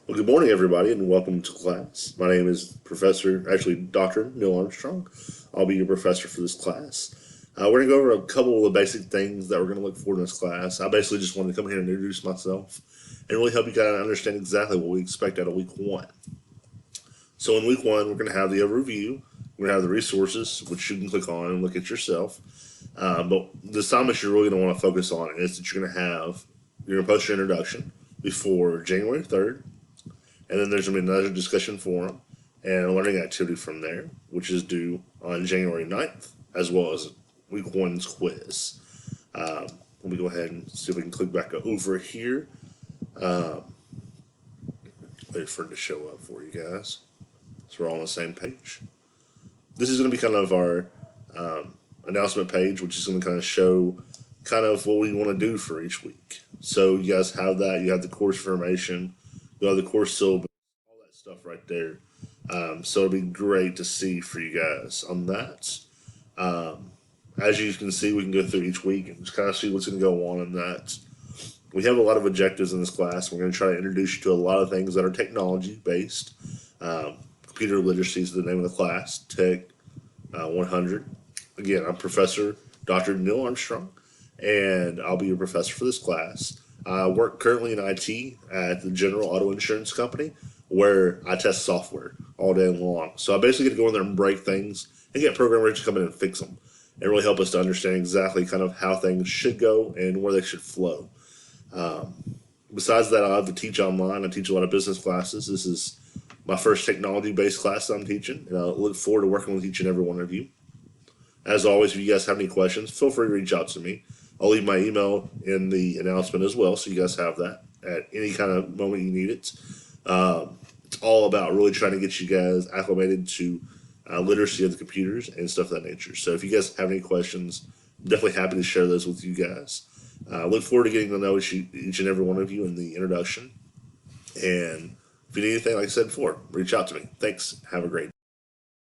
Well, good morning, everybody, and welcome to class. My name is Dr. Neil Armstrong. I'll be your professor for this class. We're going to go over a couple of the basic things that we're going to look for in this class. I basically just wanted to come here and introduce myself and really help you kind of understand exactly what we expect out of week one. So, in week one, we're going to have the overview, we're going to have the resources, which you can click on and look at yourself. But the assignments you're really going to want to focus on is that you're going to post your introduction before January 3rd. And then there's going to be another discussion forum and a learning activity from there, which is due on January 9th, as well as week one's quiz. Let me go ahead and see if we can click back over here. Wait for it to show up for you guys. So we're all on the same page. This is going to be kind of our announcement page, which is going to kind of show kind of what we want to do for each week. So you guys have that. You have the course information, you have the course syllabus, all that stuff right there. So it'll be great to see for you guys on that. As you can see, we can go through each week and just kind of see what's going to go on in that. We have a lot of objectives in this class. We're going to try to introduce you to a lot of things that are technology based. Computer literacy is the name of the class, Tech 100. Again, I'm Professor Dr. Neil Armstrong, and I'll be your professor for this class. I work currently in IT at the General Auto Insurance Company, where I test software all day long. So I basically get to go in there and break things and get programmers to come in and fix them and really help us to understand exactly kind of how things should go and where they should flow. Besides that, I have to teach online. I teach a lot of business classes. This is my first technology-based class that I'm teaching, and I look forward to working with each and every one of you. As always, if you guys have any questions, feel free to reach out to me. I'll leave my email in the announcement as well, so you guys have that at any kind of moment you need it. It's all about really trying to get you guys acclimated to literacy of the computers and stuff of that nature. So if you guys have any questions, I'm definitely happy to share those with you guys. Look forward to getting to know each and every one of you in the introduction. And if you need anything, like I said before, reach out to me. Thanks. Have a great day.